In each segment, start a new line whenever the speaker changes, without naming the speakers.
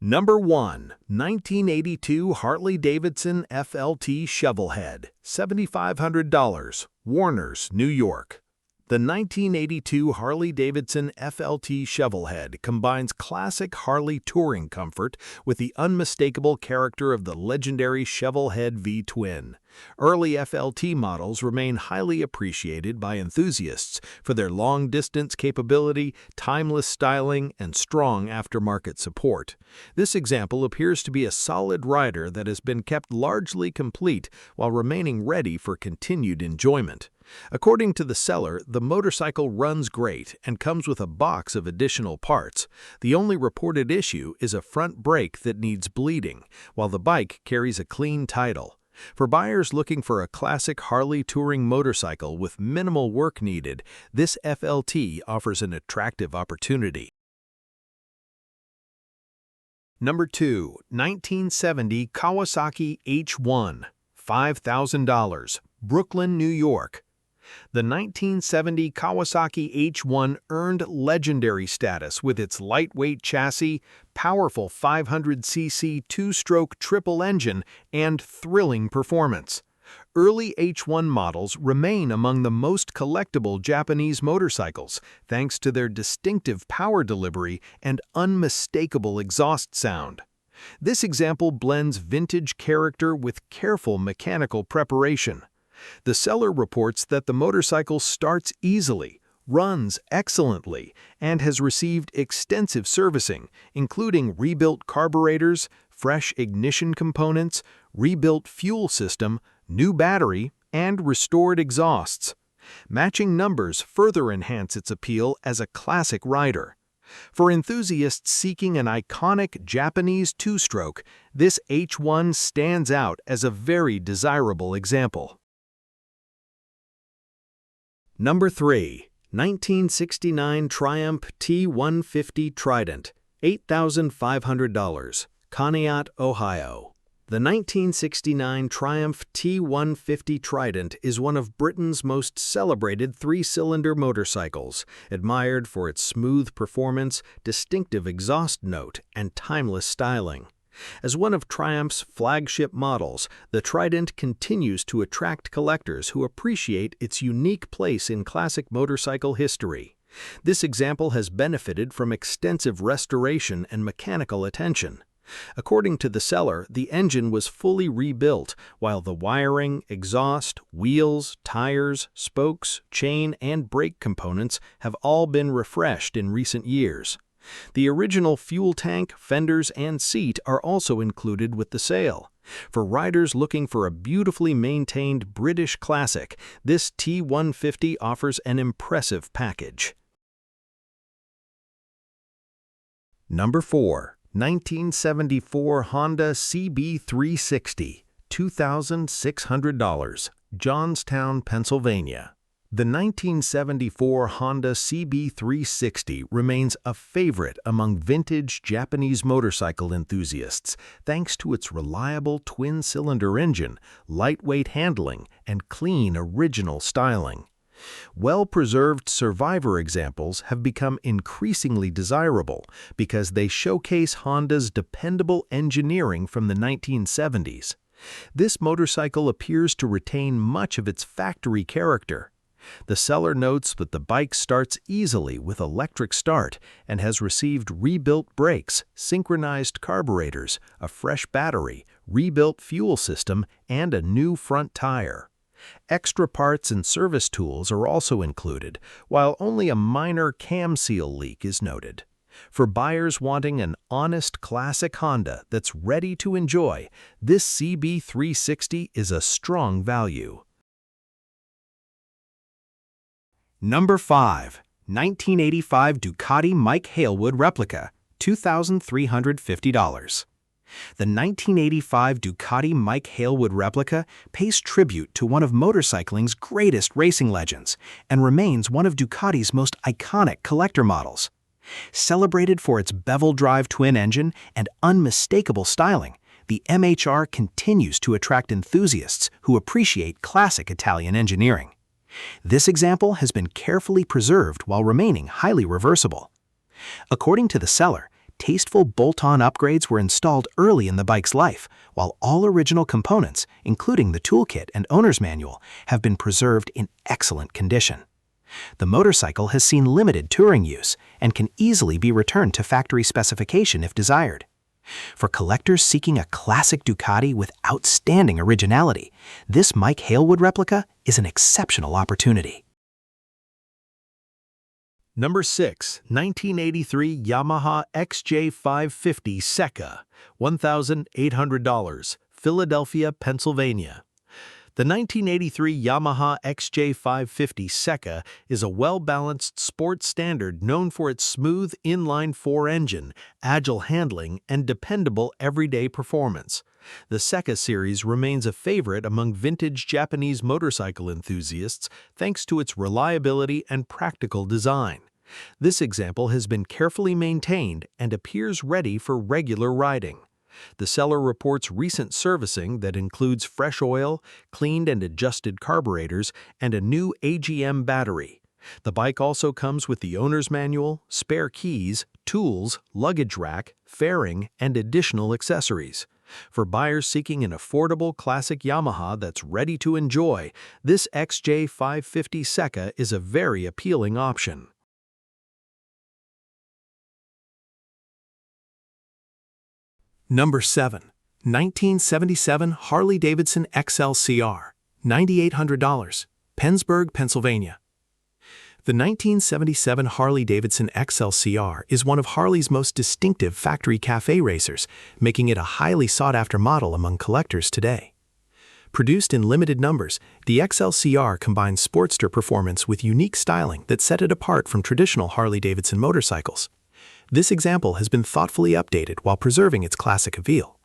Number 1. 1982 Harley-Davidson FLT Shovelhead, $7,500, Warner's, New York. The 1982 Harley-Davidson FLT Shovelhead combines classic Harley touring comfort with the unmistakable character of the legendary Shovelhead V-twin. Early FLT models remain highly appreciated by enthusiasts for their long-distance capability, timeless styling, and strong aftermarket support. This example appears to be a solid rider that has been kept largely complete while remaining ready for continued enjoyment. According to the seller, the motorcycle runs great and comes with a box of additional parts. The only reported issue is a front brake that needs bleeding, while the bike carries a clean title. For buyers looking for a classic Harley touring motorcycle with minimal work needed, this FLT offers an attractive opportunity. Number 2. 1970 Kawasaki H1, $5,000, Brooklyn, New York. The 1970 Kawasaki H1 earned legendary status with its lightweight chassis, powerful 500cc two-stroke triple engine, and thrilling performance. Early H1 models remain among the most collectible Japanese motorcycles thanks to their distinctive power delivery and unmistakable exhaust sound. This example blends vintage character with careful mechanical preparation. The seller reports that the motorcycle starts easily, runs excellently, and has received extensive servicing, including rebuilt carburetors, fresh ignition components, rebuilt fuel system, new battery, and restored exhausts. Matching numbers further enhance its appeal as a classic rider. For enthusiasts seeking an iconic Japanese two-stroke, this H1 stands out as a very desirable example. Number 3. 1969 Triumph T150 Trident, $8,500, Conneaut, Ohio. The 1969 Triumph T150 Trident is one of Britain's most celebrated three-cylinder motorcycles, admired for its smooth performance, distinctive exhaust note, and timeless styling. As one of Triumph's flagship models, the Trident continues to attract collectors who appreciate its unique place in classic motorcycle history. This example has benefited from extensive restoration and mechanical attention. According to the seller, the engine was fully rebuilt, while the wiring, exhaust, wheels, tires, spokes, chain, and brake components have all been refreshed in recent years. The original fuel tank, fenders, and seat are also included with the sale. For riders looking for a beautifully maintained British classic, this T150 offers an impressive package. Number 4. 1974 Honda CB360, $2,600, Johnstown, Pennsylvania. The 1974 Honda CB360 remains a favorite among vintage Japanese motorcycle enthusiasts thanks to its reliable twin-cylinder engine, lightweight handling, and clean original styling. Well-preserved survivor examples have become increasingly desirable because they showcase Honda's dependable engineering from the 1970s. This motorcycle appears to retain much of its factory character. The seller notes that the bike starts easily with electric start and has received rebuilt brakes, synchronized carburetors, a fresh battery, rebuilt fuel system, and a new front tire. Extra parts and service tools are also included, while only a minor cam seal leak is noted. For buyers wanting an honest classic Honda that's ready to enjoy, this CB360 is a strong value. Number 5. 1985 Ducati Mike Halewood Replica, $2,350. The 1985 Ducati Mike Halewood Replica pays tribute to one of motorcycling's greatest racing legends and remains one of Ducati's most iconic collector models. Celebrated for its bevel-drive twin engine and unmistakable styling, the MHR continues to attract enthusiasts who appreciate classic Italian engineering. This example has been carefully preserved while remaining highly reversible. According to the seller,
tasteful bolt-on upgrades were installed early in the bike's life, while all original components, including the toolkit and owner's manual, have been preserved in excellent condition. The motorcycle has seen limited touring use and can easily be returned to factory specification if desired. For collectors seeking a classic Ducati with outstanding originality, this Mike Halewood replica is an exceptional opportunity.
Number 6, 1983 Yamaha XJ550 Seca, $1,800, Philadelphia, Pennsylvania. The 1983 Yamaha XJ550 Seca is a well-balanced sports standard known for its smooth inline-4 engine, agile handling, and dependable everyday performance. The Seca series remains a favorite among vintage Japanese motorcycle enthusiasts thanks to its reliability and practical design. This example has been carefully maintained and appears ready for regular riding. The seller reports recent servicing that includes fresh oil, cleaned and adjusted carburetors, and a new AGM battery. The bike also comes with the owner's manual, spare keys, tools, luggage rack, fairing, and additional accessories. For buyers seeking an affordable classic Yamaha that's ready to enjoy, this XJ550 Seca is a very appealing option.
Number 7, 1977 Harley-Davidson XL-CR, $9,800, Pennsburg, Pennsylvania. The 1977 Harley-Davidson XL-CR is one of Harley's most distinctive factory cafe racers, making it a highly sought-after model among collectors today. Produced in limited numbers, the XL-CR combines sportster performance with unique styling that set it apart from traditional Harley-Davidson motorcycles. This example has been thoughtfully updated while preserving its classic appeal.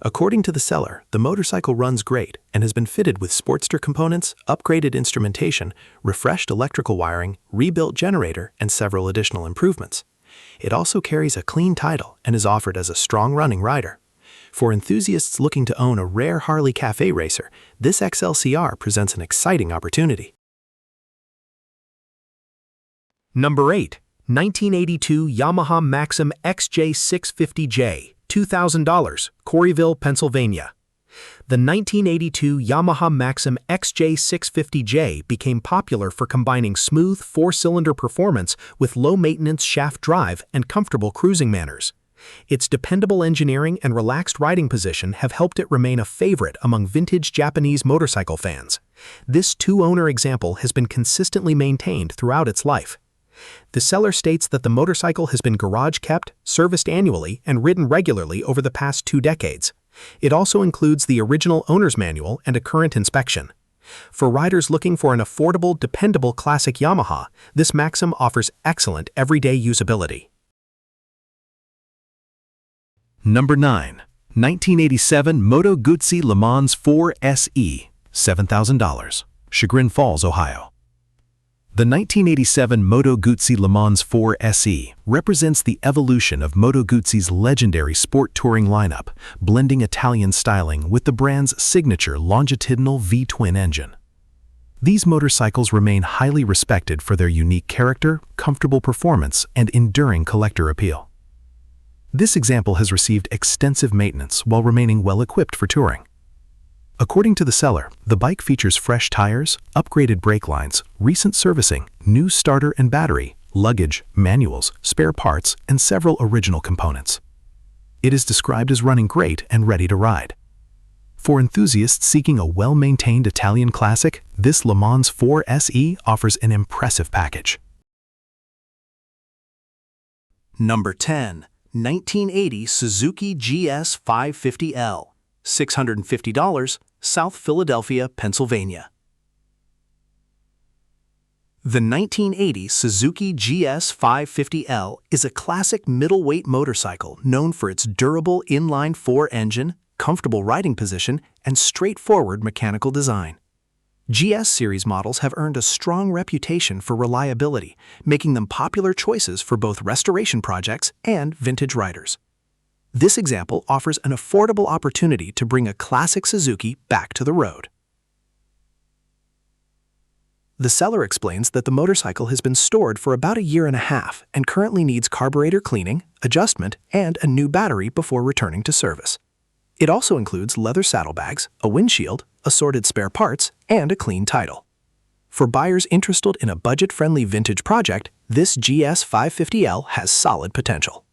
According to the seller, the motorcycle runs great and has been fitted with Sportster components, upgraded instrumentation, refreshed electrical wiring, rebuilt generator, and several additional improvements. It also carries a clean title and is offered as a strong-running rider. For enthusiasts looking to own a rare Harley cafe racer, this XL-CR presents an exciting opportunity.
Number 8. 1982 Yamaha Maxim XJ650J, $2,000, Corryville, Pennsylvania. The 1982 Yamaha Maxim XJ650J became popular for combining smooth four-cylinder performance with low-maintenance shaft drive and comfortable cruising manners. Its dependable engineering and relaxed riding position have helped it remain a favorite among vintage Japanese motorcycle fans. This two-owner example has been consistently maintained throughout its life. The seller states that the motorcycle has been garage-kept, serviced annually, and ridden regularly over the past 2 decades. It also includes the original owner's manual and a current inspection. For riders looking for an affordable, dependable classic Yamaha, this Maxim offers excellent everyday usability.
Number 9. 1987 Moto Guzzi Le Mans 4 SE, $7,000, Chagrin Falls, Ohio. The 1987 Moto Guzzi Le Mans 4 SE represents the evolution of Moto Guzzi's legendary sport touring lineup, blending Italian styling with the brand's signature longitudinal V-twin engine. These motorcycles remain highly respected for their unique character, comfortable performance, and enduring collector appeal. This example has received extensive maintenance while remaining well-equipped for touring. According to the seller, the bike features fresh tires, upgraded brake lines, recent servicing, new starter and battery, luggage, manuals, spare parts, and several original components. It is described as running great and ready to ride. For enthusiasts seeking a well-maintained Italian classic, this Le Mans 4 SE offers an impressive package. Number 10. 1980 Suzuki GS 550L, $650, South Philadelphia, Pennsylvania. The 1980 Suzuki GS 550L is a classic middleweight motorcycle known for its durable inline-4 engine, comfortable riding position, and straightforward mechanical design. GS series models have earned a strong reputation for reliability, making them popular choices for both restoration projects and vintage riders. This example offers an affordable opportunity to bring a classic Suzuki back to the road.
The seller explains that the motorcycle has been stored for about a year and a half and currently needs carburetor cleaning, adjustment, and a new battery before returning to service. It also includes leather saddlebags, a windshield, assorted spare parts, and a clean title. For buyers interested in a budget-friendly vintage project, this GS550L has solid potential.